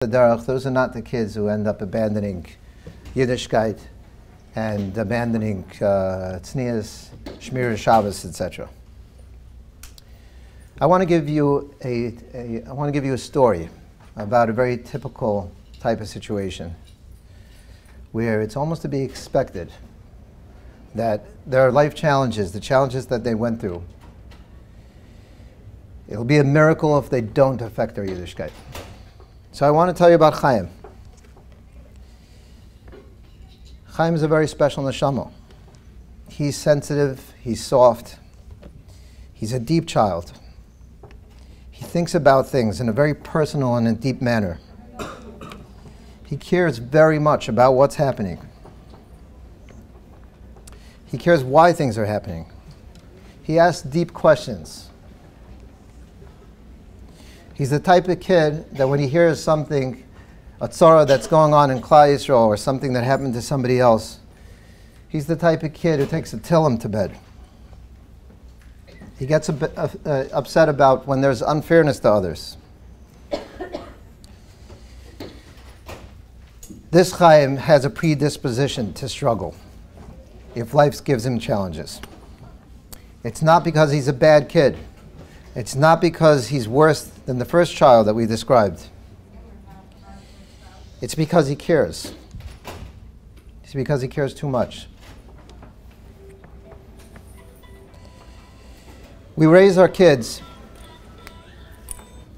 Those are not the kids who end up abandoning Yidishkeit and abandoning tznius, shmir Shabbos, etc. I want to give you a story about a very typical type of situation where it's almost to be expected that there are life challenges, the challenges that they went through. It'll be a miracle if they don't affect their Yidishkeit. So I want to tell you about Chaim. Chaim is a very special neshama. He's sensitive, he's soft, he's a deep child. He thinks about things in a very personal and a deep manner. He cares very much about what's happening. He cares why things are happening. He asks deep questions. He's the type of kid that when he hears something, a tzara that's going on in Klal Yisrael or something that happened to somebody else, he's the type of kid who takes a tillim to bed. He gets a bit upset about when there's unfairness to others. This Chaim has a predisposition to struggle if life gives him challenges. It's not because he's a bad kid. It's not because he's worse than the first child that we described. It's because he cares. It's because he cares too much. We raise our kids.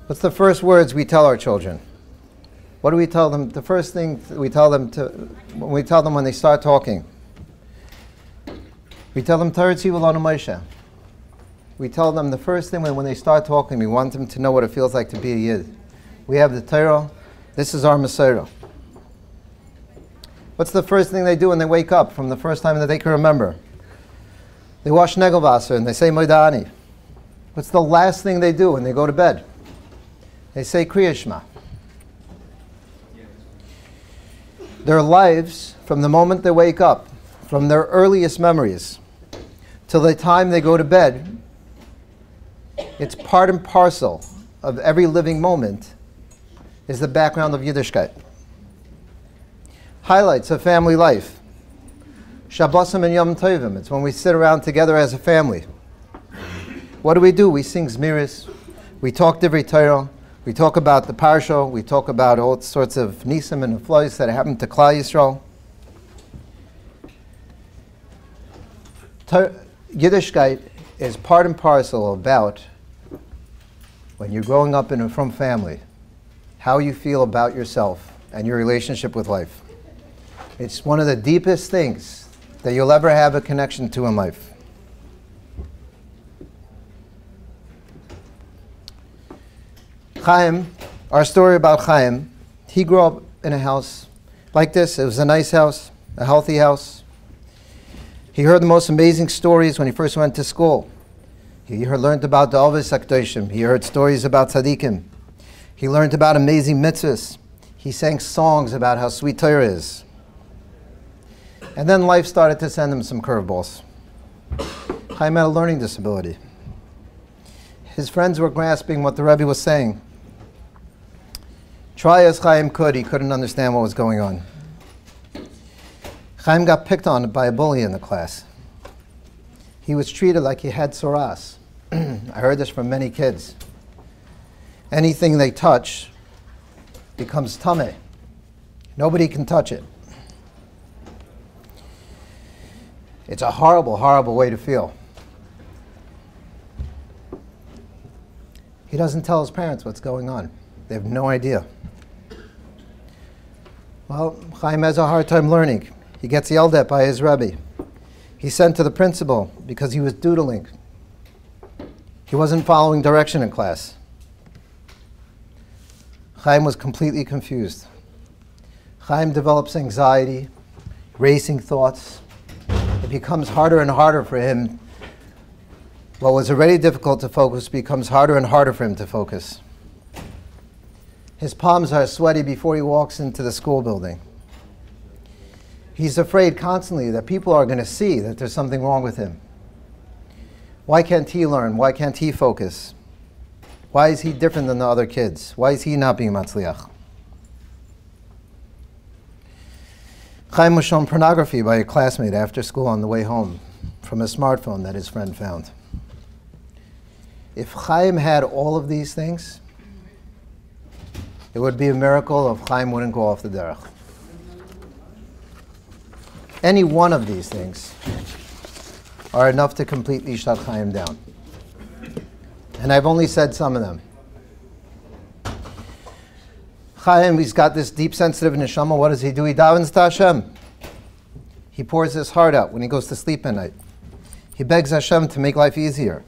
What's the first words we tell our children? What do we tell them? The first thing we tell them when they start talking. We tell them, Taritzi v'lanu Moshe. We tell them the first thing when they start talking, we want them to know what it feels like to be a Yid. We have the Torah. This is our Messiah. What's the first thing they do when they wake up from the first time that they can remember? They wash Negelwasser and they say Moidani. What's the last thing they do when they go to bed? They say Kriya Shema. Their lives, from the moment they wake up, from their earliest memories, till the time they go to bed, it's part and parcel of every living moment is the background of Yidishkeit. Highlights of family life. Shabbosim and Yom Tovim. It's when we sit around together as a family. What do? We sing Zmiris. We talk Divrei Torah. We talk about the Parsha. We talk about all sorts of Nisim and Neflos that happened to Klal Yisrael. Yidishkeit is part and parcel about when you're growing up in a frum family, how you feel about yourself and your relationship with life. It's one of the deepest things that you'll ever have a connection to in life. Chaim, our story about Chaim, he grew up in a house like this. It was a nice house, a healthy house. He heard the most amazing stories when he first went to school. He learned about the Ovis HaKadoshim. He heard stories about tzaddikim. He learned about amazing mitzvahs. He sang songs about how sweet Torah is. And then life started to send him some curveballs. Chaim had a learning disability. His friends were grasping what the Rebbe was saying. Try as Chaim could, he couldn't understand what was going on. Chaim got picked on by a bully in the class. He was treated like he had tzoras. I heard this from many kids. Anything they touch becomes tameh. Nobody can touch it. It's a horrible, horrible way to feel. He doesn't tell his parents what's going on. They have no idea. Well, Chaim has a hard time learning. He gets yelled at by his Rebbe. He's sent to the principal because he was doodling. He wasn't following direction in class. Chaim was completely confused. Chaim develops anxiety, racing thoughts. It becomes harder and harder for him. What was already difficult to focus becomes harder and harder for him to focus. His palms are sweaty before he walks into the school building. He's afraid constantly that people are going to see that there's something wrong with him. Why can't he learn? Why can't he focus? Why is he different than the other kids? Why is he not being matzliach? Chaim was shown pornography by a classmate after school on the way home from a smartphone that his friend found. If Chaim had all of these things, it would be a miracle if Chaim wouldn't go off the derech. Any one of these things are enough to completely shut Chaim down. And I've only said some of them. Chaim, he's got this deep sensitive neshama. What does he do? He davens to Hashem. He pours his heart out when he goes to sleep at night. He begs Hashem to make life easier.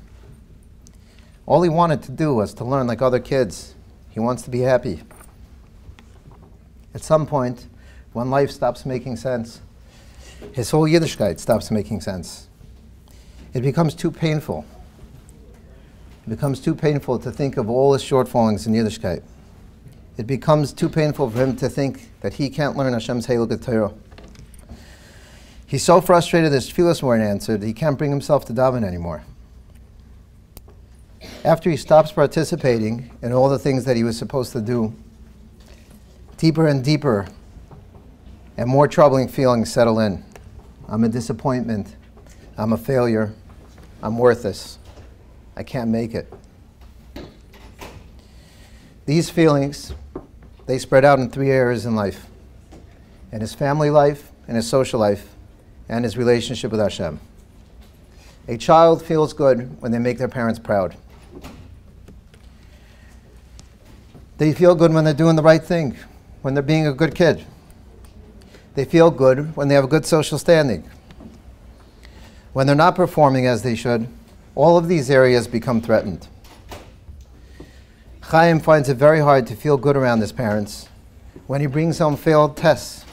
All he wanted to do was to learn like other kids. He wants to be happy. At some point, when life stops making sense, his whole Yidishkeit stops making sense. It becomes too painful. It becomes too painful to think of all his shortfallings in Yidishkeit. It becomes too painful for him to think that he can't learn Hashem's Heilige Torah. He's so frustrated his tefillos weren't answered, he can't bring himself to daven anymore. After he stops participating in all the things that he was supposed to do, deeper and deeper and more troubling feelings settle in. I'm a disappointment. I'm a failure. I'm worthless. I can't make it. These feelings, they spread out in 3 areas in life: in his family life, in his social life, and his relationship with Hashem. A child feels good when they make their parents proud. They feel good when they're doing the right thing, when they're being a good kid. They feel good when they have a good social standing. When they're not performing as they should, all of these areas become threatened. Chaim finds it very hard to feel good around his parents when he brings home failed tests.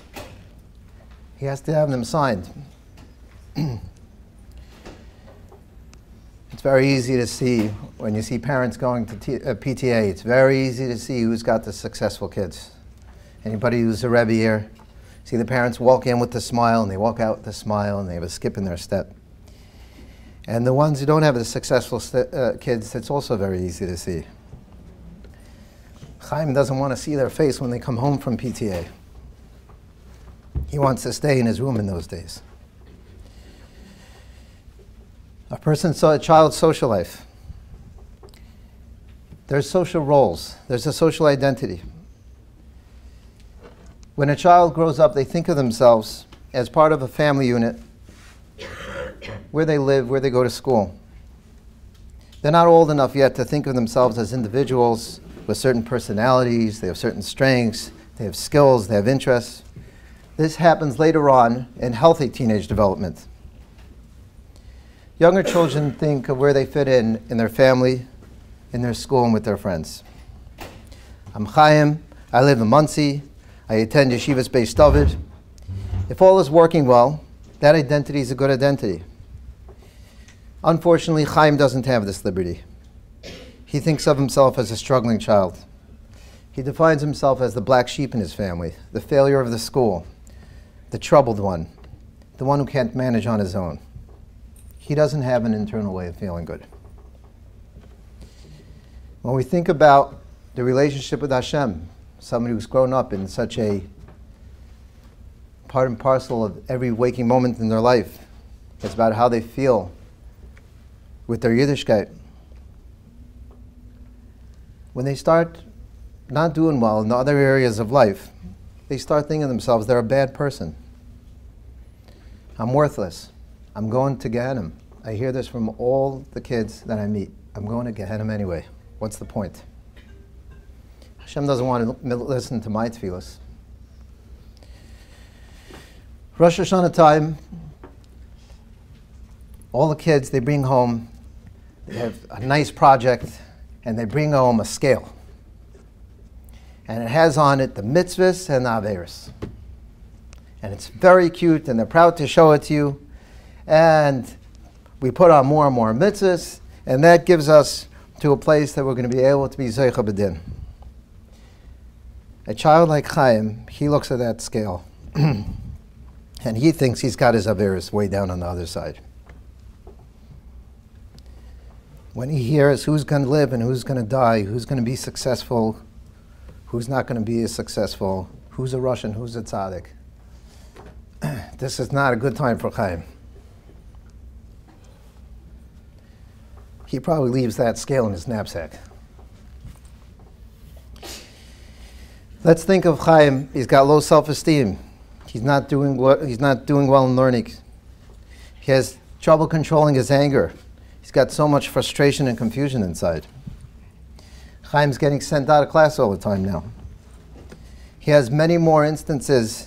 He has to have them signed. It's very easy to see when you see parents going to PTA. It's very easy to see who's got the successful kids. Anybody who's a Rebbe here, see the parents walk in with a smile and they walk out with a smile and they have a skip in their step. And the ones who don't have the successful kids, it's also very easy to see. Chaim doesn't want to see their face when they come home from PTA. He wants to stay in his room in those days. A person saw a child's social life. There's social roles. There's a social identity. When a child grows up, they think of themselves as part of a family unit, where they live, where they go to school. They're not old enough yet to think of themselves as individuals with certain personalities. They have certain strengths. They have skills. They have interests. This happens later on in healthy teenage development. Younger children think of where they fit in their family, in their school, and with their friends. I'm Chaim. I live in Muncie. I attend Yeshivas Beis David. If all is working well, that identity is a good identity. Unfortunately, Chaim doesn't have this liberty. He thinks of himself as a struggling child. He defines himself as the black sheep in his family, the failure of the school, the troubled one, the one who can't manage on his own. He doesn't have an internal way of feeling good. When we think about the relationship with Hashem, somebody who's grown up in such a part and parcel of every waking moment in their life, it's about how they feel with their Yidishkeit. When they start not doing well in the other areas of life, they start thinking to themselves, they're a bad person. I'm worthless. I'm going to Gehenna. I hear this from all the kids that I meet. I'm going to Gehenna anyway. What's the point? Hashem doesn't want to listen to my tefillos. Rosh Hashanah time, all the kids, they bring home, they have a nice project, and they bring home a scale. And it has on it the mitzvahs and the averos. And it's very cute, and they're proud to show it to you. And we put on more and more mitzvahs, and that gives us to a place that we're going to be able to be zeicha b'din. A child like Chaim, he looks at that scale, and he thinks he's got his averos way down on the other side. When he hears who's going to live and who's going to die, who's going to be successful, who's not going to be as successful, who's a Russian, who's a tzaddik, This is not a good time for Chaim. He probably leaves that scale in his knapsack. Let's think of Chaim. He's got low self-esteem. He's not doing well in learning. He has trouble controlling his anger. He's got so much frustration and confusion inside. Chaim's getting sent out of class all the time now. He has many more instances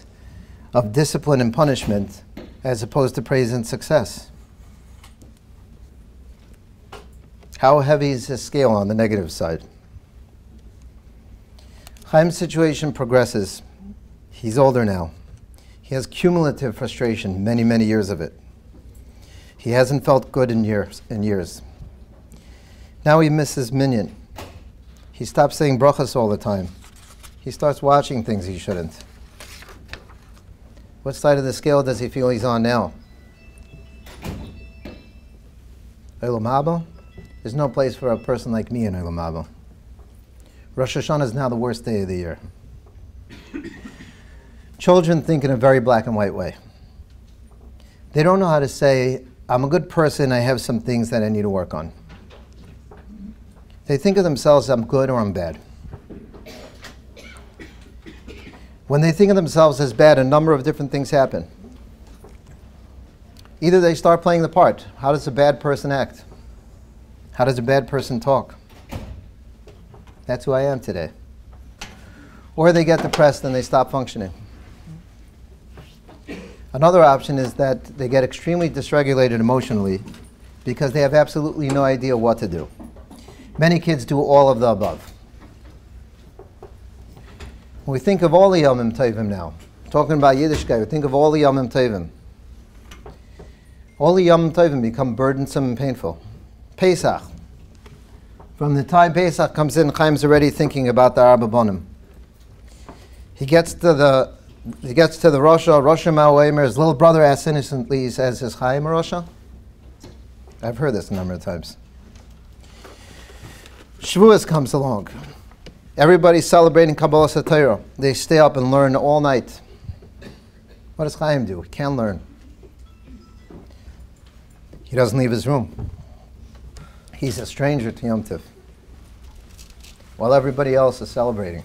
of discipline and punishment as opposed to praise and success. How heavy is his scale on the negative side? Chaim's situation progresses. He's older now. He has cumulative frustration, many, many years of it. He hasn't felt good in years. Now he misses minyan. He stops saying brachas all the time. He starts watching things he shouldn't. What side of the scale does he feel he's on now? Olam Haba? There's no place for a person like me in Olam Haba. Rosh Hashanah is now the worst day of the year. Children think in a very black and white way. They don't know how to say, I'm a good person, I have some things that I need to work on. They think of themselves, I'm good or I'm bad. When they think of themselves as bad, a number of different things happen. Either they start playing the part. How does a bad person act? How does a bad person talk? That's who I am today. Or they get depressed and they stop functioning. Another option is that they get extremely dysregulated emotionally because they have absolutely no idea what to do. Many kids do all of the above. When we think of all the Yomim Tovim now, talking about Yidishkeit, we think of all the Yomim Tovim. All the Yomim Tovim become burdensome and painful. Pesach. From the time Pesach comes in, Chaim's already thinking about the Arba Bonim. He gets to the Rosha Ma'omer. His little brother asks innocently, he says, is Chaim a Rosha? I've heard this a number of times. Shavuos comes along. Everybody's celebrating Kabbalah Satira. They stay up and learn all night. What does Chaim do? He can't learn. He doesn't leave his room. He's a stranger to Yom Tov, while everybody else is celebrating.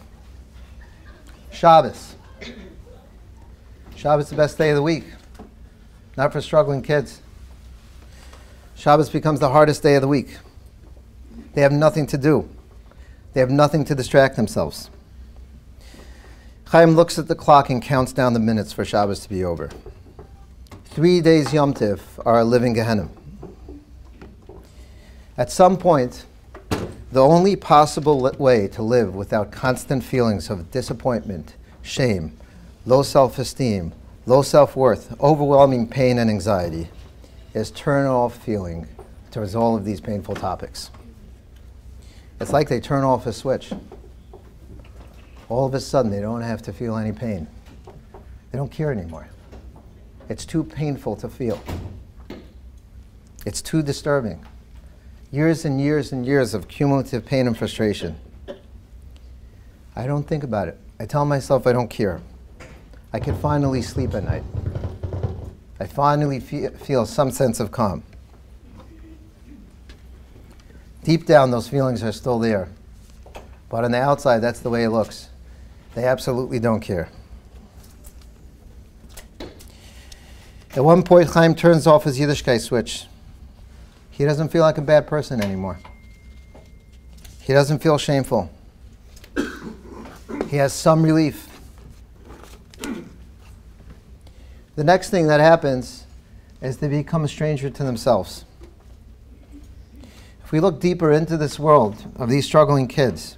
Shabbos. Shabbos is the best day of the week, not for struggling kids. Shabbos becomes the hardest day of the week. They have nothing to do. They have nothing to distract themselves. Chaim looks at the clock and counts down the minutes for Shabbos to be over. 3 days Yom Tov are a living Gehenna. At some point, the only possible way to live without constant feelings of disappointment, shame, low self-esteem, low self-worth, overwhelming pain and anxiety is turn off feeling towards all of these painful topics. It's like they turn off a switch. All of a sudden, they don't have to feel any pain. They don't care anymore. It's too painful to feel. It's too disturbing. Years and years and years of cumulative pain and frustration. I don't think about it. I tell myself I don't care. I can finally sleep at night. I finally feel some sense of calm. Deep down, those feelings are still there. But on the outside, that's the way it looks. They absolutely don't care. At one point, Chaim turns off his Yidishkeit switch. He doesn't feel like a bad person anymore. He doesn't feel shameful. He has some relief. The next thing that happens is they become a stranger to themselves. If we look deeper into this world of these struggling kids,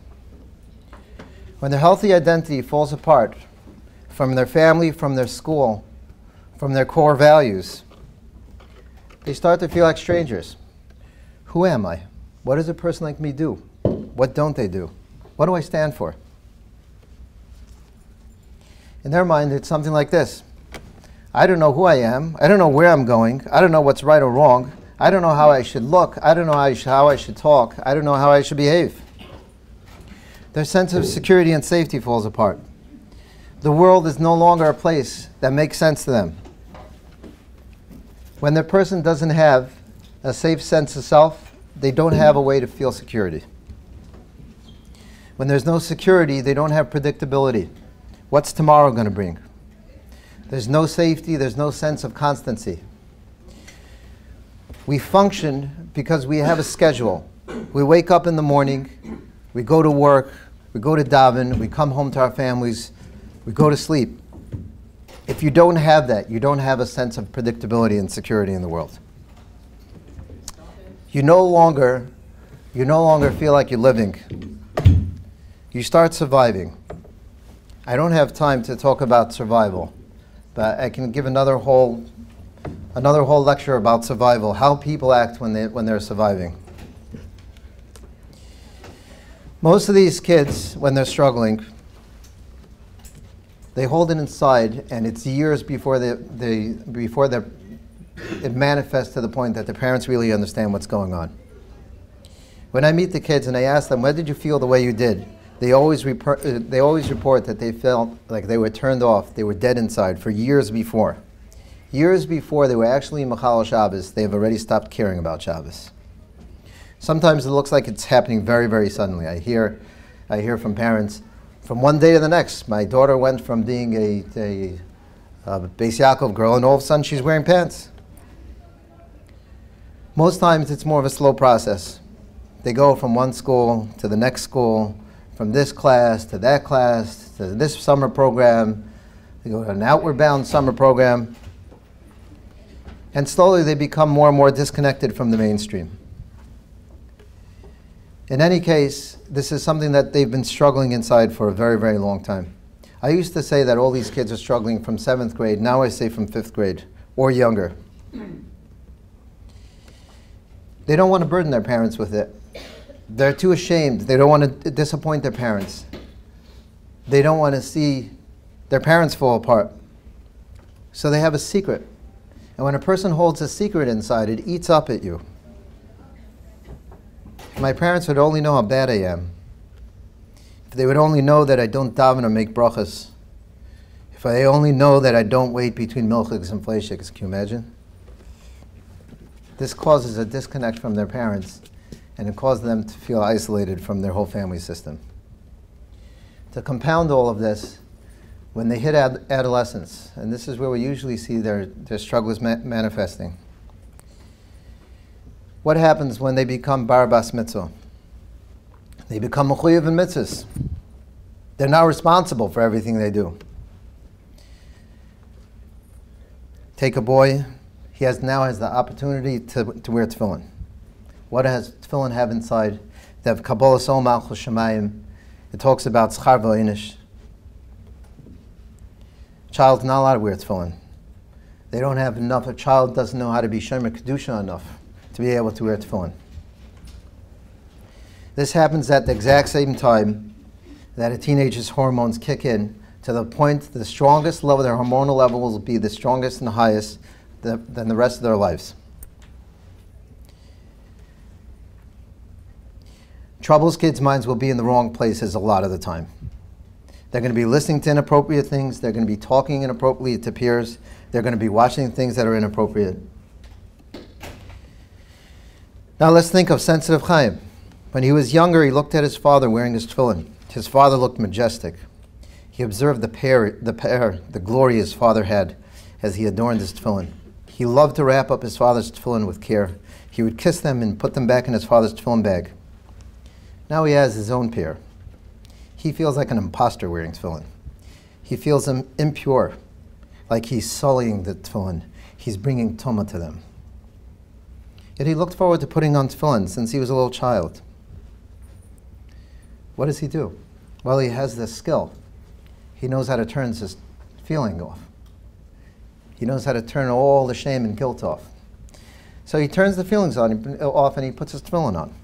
when their healthy identity falls apart from their family, from their school, from their core values, they start to feel like strangers. Who am I? What does a person like me do? What don't they do? What do I stand for? In their mind, it's something like this. I don't know who I am. I don't know where I'm going. I don't know what's right or wrong. I don't know how I should look. I don't know how I should talk. I don't know how I should behave. Their sense of security and safety falls apart. The world is no longer a place that makes sense to them. When the person doesn't have a safe sense of self, they don't have a way to feel security. When there's no security, they don't have predictability. What's tomorrow going to bring? There's no safety, there's no sense of constancy. We function because we have a schedule. We wake up in the morning, we go to work, we go to daven, we come home to our families, we go to sleep. If you don't have that, you don't have a sense of predictability and security in the world. You no longer feel like you're living. You start surviving. I don't have time to talk about survival, but I can give another whole lecture about survival, how people act when they're surviving. Most of these kids, when they're struggling, they hold it inside, and it's years before it manifests to the point that the parents really understand what's going on. When I meet the kids and I ask them, when did you feel the way you did? They always report that they felt like they were turned off, they were dead inside for years before. Years before they were actually Machal Shabbos, they've already stopped caring about Shabbos. Sometimes it looks like it's happening very, very suddenly. I hear from parents, from one day to the next, my daughter went from being a Beis Yaakov girl, and all of a sudden she's wearing pants. Most times it's more of a slow process. They go from one school to the next school, from this class to that class, to this summer program. They go to an outward bound summer program. And slowly they become more and more disconnected from the mainstream. In any case, this is something that they've been struggling inside for a very, very long time. I used to say that all these kids are struggling from 7th grade. Now I say from 5th grade or younger. They don't want to burden their parents with it. They're too ashamed. They don't want to disappoint their parents. They don't want to see their parents fall apart. So they have a secret. And when a person holds a secret inside, it eats up at you. If my parents would only know how bad I am, if they would only know that I don't daven or make brachas, if they only know that I don't wait between milchiks and fleishiks, can you imagine? This causes a disconnect from their parents, and it causes them to feel isolated from their whole family system. To compound all of this, when they hit adolescence, and this is where we usually see their struggles manifesting, what happens when they become bar bas mitzvah? They become mechuyev in mitzvahs. They're now responsible for everything they do. Take a boy, he now has the opportunity to wear tefillin. What does tefillin have inside? They have Kabbalah Sol Malchus Shemayim. It talks about schar v'inish. Child's not allowed to wear tefillin. They don't have enough. A child doesn't know how to be shomer kedusha enough to be able to wear tefillin. This happens at the exact same time that a teenager's hormones kick in, to the point the strongest level, their hormonal level will be the strongest and the highest than the rest of their lives. Troubles kids' minds will be in the wrong places a lot of the time. They're going to be listening to inappropriate things. They're going to be talking inappropriately to peers. They're going to be watching things that are inappropriate. Now let's think of sensitive Chaim. When he was younger, he looked at his father wearing his tefillin. His father looked majestic. He observed the glory his father had as he adorned his tefillin. He loved to wrap up his father's tefillin with care. He would kiss them and put them back in his father's tefillin bag. Now he has his own pair. He feels like an imposter wearing tefillin. He feels impure, like he's sullying the tefillin. He's bringing tumah to them. Yet he looked forward to putting on tefillin since he was a little child. What does he do? Well, he has this skill. He knows how to turn this feeling off. He knows how to turn all the shame and guilt off. So he turns the feelings off and he puts his tefillin on.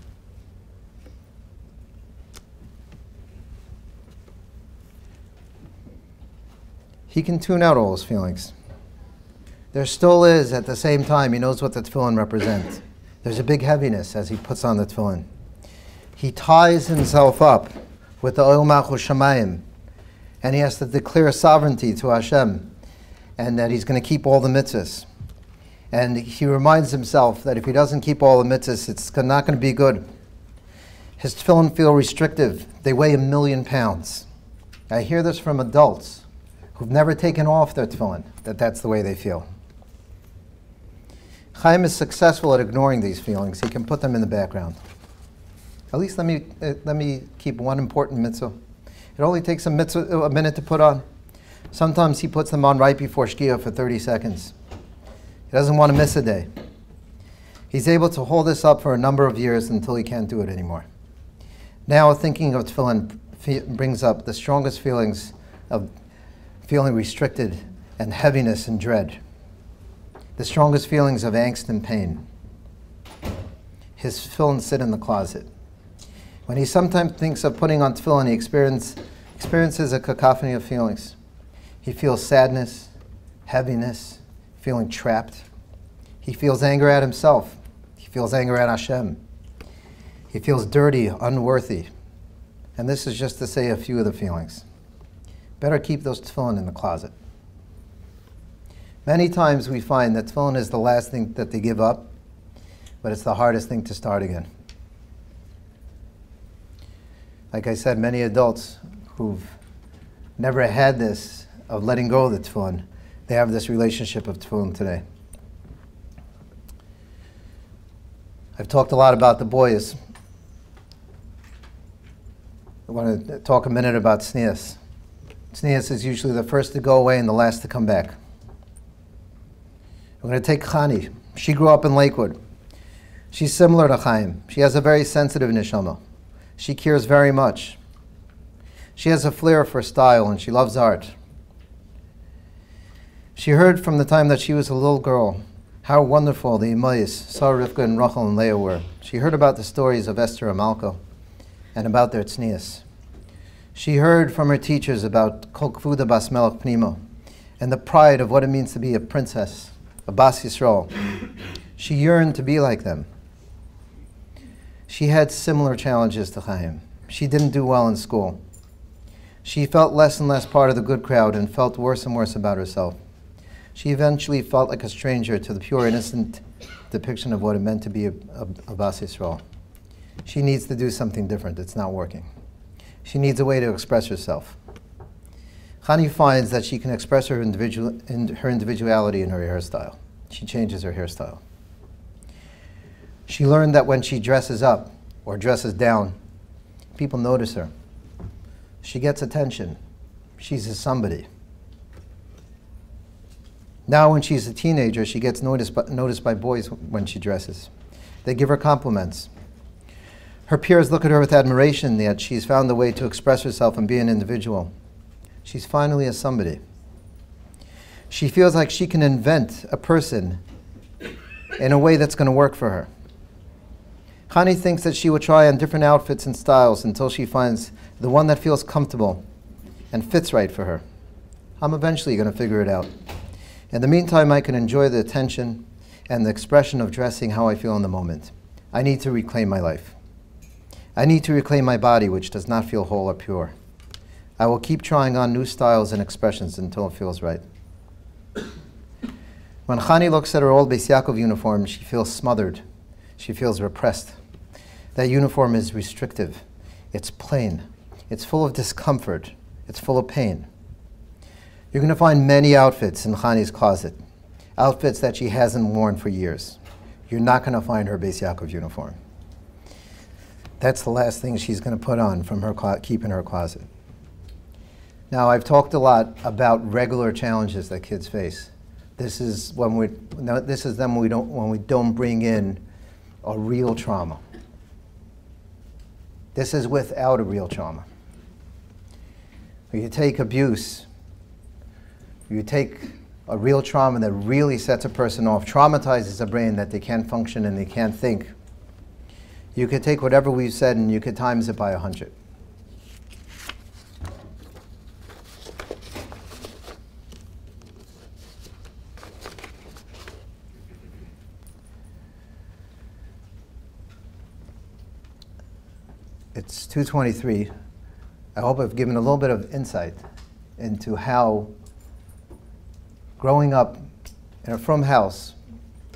He can tune out all his feelings. There still is, at the same time, he knows what the tefillin represents. There's a big heaviness as he puts on the tefillin. He ties himself up with the oil malchus shamayim, and he has to declare sovereignty to Hashem, and that he's going to keep all the mitzvahs. And he reminds himself that if he doesn't keep all the mitzvahs, it's not going to be good. His tefillin feel restrictive. They weigh 1,000,000 pounds. I hear this from adults who've never taken off their tefillin, that's the way they feel. Chaim is successful at ignoring these feelings. He can put them in the background. At least let me keep one important mitzvah. It only takes a minute to put on. Sometimes he puts them on right before Shkia for 30 seconds. He doesn't want to miss a day. He's able to hold this up for a number of years until he can't do it anymore. Now thinking of tefillin brings up the strongest feelings of feeling restricted and heaviness and dread. The strongest feelings of angst and pain. His tefillin sit in the closet. When he sometimes thinks of putting on tefillin, he experiences a cacophony of feelings. He feels sadness, heaviness, feeling trapped. He feels anger at himself. He feels anger at Hashem. He feels dirty, unworthy. And this is just to say a few of the feelings. Better keep those tefillin in the closet. Many times we find that tefillin is the last thing that they give up, but it's the hardest thing to start again. Like I said, many adults who've never had this of letting go of the tefillin, they have this relationship of tefillin today. I've talked a lot about the boys. I want to talk a minute about tznius. Tznius is usually the first to go away and the last to come back. I'm going to take Chani. She grew up in Lakewood. She's similar to Chaim. She has a very sensitive neshama. She cares very much. She has a flair for style and she loves art. She heard from the time that she was a little girl how wonderful the Imayis, Sarah, Rivka, and Rachel and Leah were. She heard about the stories of Esther and Malka and about their tznius. She heard from her teachers about Kol Kvuda Bas Melech Pnima and the pride of what it means to be a princess, a Bas Yisrael. She yearned to be like them. She had similar challenges to Chaim. She didn't do well in school. She felt less and less part of the good crowd and felt worse and worse about herself. She eventually felt like a stranger to the pure, innocent depiction of what it meant to be a Bas Yisrael. She needs to do something different. It's not working. She needs a way to express herself. Chani finds that she can express her individuality in her hairstyle. She changes her hairstyle. She learned that when she dresses up or dresses down, people notice her. She gets attention. She's a somebody. Now when she's a teenager, she gets noticed by boys when she dresses. They give her compliments. Her peers look at her with admiration that she's found a way to express herself and be an individual. She's finally a somebody. She feels like she can invent a person in a way that's going to work for her. Chani thinks that she will try on different outfits and styles until she finds the one that feels comfortable and fits right for her. I'm eventually going to figure it out. In the meantime, I can enjoy the attention and the expression of dressing how I feel in the moment. I need to reclaim my life. I need to reclaim my body, which does not feel whole or pure. I will keep trying on new styles and expressions until it feels right. When Chani looks at her old Beis Yaakov uniform, she feels smothered. She feels repressed. That uniform is restrictive. It's plain. It's full of discomfort. It's full of pain. You're going to find many outfits in Chani's closet, outfits that she hasn't worn for years. You're not going to find her Beis Yaakov uniform. That's the last thing she's going to put on from her keep in her closet. Now, I've talked a lot about regular challenges that kids face. This is when we don't bring in a real trauma. This is without a real trauma. You take abuse, you take a real trauma that really sets a person off, traumatizes a brain that they can't function and they can't think. You could take whatever we've said and you could times it by 100. It's 2:23. I hope I've given a little bit of insight into how growing up in a frum house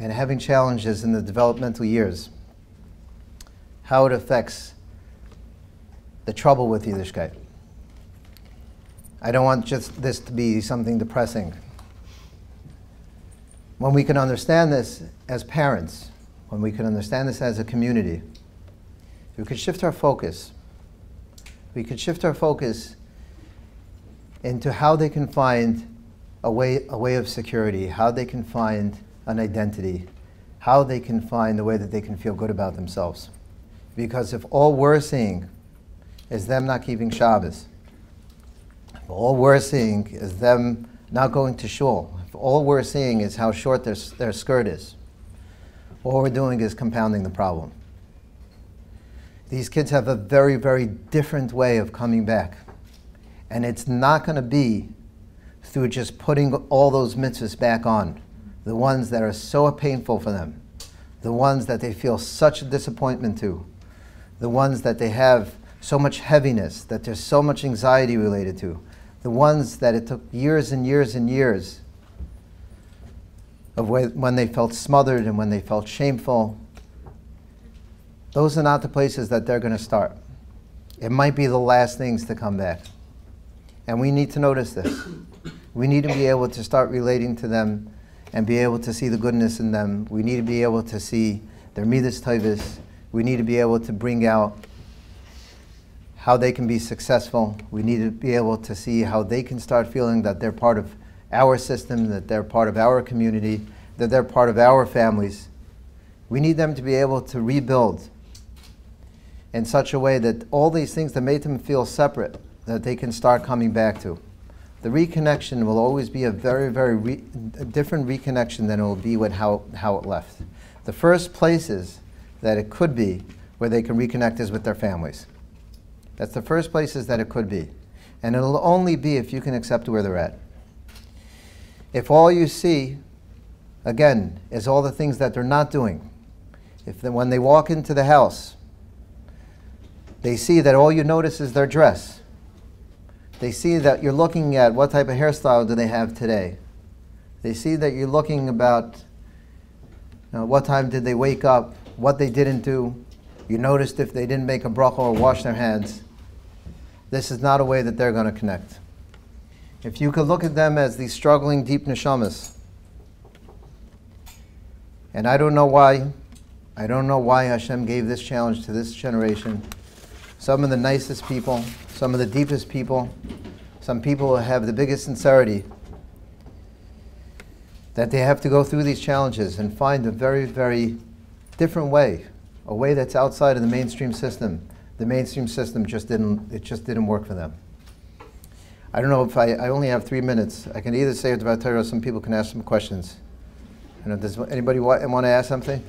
and having challenges in the developmental years, how it affects the trouble with Yidishkeit. I don't want just this to be something depressing. When we can understand this as parents, when we can understand this as a community, we could shift our focus. We could shift our focus into how they can find a way of security, how they can find an identity, how they can find the way that they can feel good about themselves. Because if all we're seeing is them not keeping Shabbos, if all we're seeing is them not going to shul, if all we're seeing is how short their skirt is, all we're doing is compounding the problem. These kids have a very, very different way of coming back. And it's not going to be through just putting all those mitzvahs back on, the ones that are so painful for them, the ones that they feel such a disappointment to, the ones that they have so much heaviness, that there's so much anxiety related to, the ones that it took years and years and years of when they felt smothered and when they felt shameful. Those are not the places that they're going to start. It might be the last things to come back. And we need to notice this. We need to be able to start relating to them and be able to see the goodness in them. We need to be able to see their midas tovos. We need to be able to bring out how they can be successful. We need to be able to see how they can start feeling that they're part of our system, that they're part of our community, that they're part of our families. We need them to be able to rebuild in such a way that all these things that made them feel separate, that they can start coming back to. The reconnection will always be a very, very different reconnection than it will be with how it left. The first places that it could be where they can reconnect is with their families. That's the first places that it could be. And it'll only be if you can accept where they're at. If all you see, again, is all the things that they're not doing, when they walk into the house, they see that all you notice is their dress. They see that you're looking at what type of hairstyle do they have today. They see that you're looking about what time did they wake up, what they didn't do. You noticed if they didn't make a bracha or wash their hands. This is not a way that they're going to connect. If you could look at them as these struggling deep neshamas, and I don't know why Hashem gave this challenge to this generation. Some of the nicest people, some of the deepest people, some people who have the biggest sincerity, that they have to go through these challenges and find a very, very different way, a way that's outside of the mainstream system. The mainstream system just didn't work for them. I don't know if I only have 3 minutes. I can either say it about Torah, or some people can ask some questions. Does anybody want to ask something?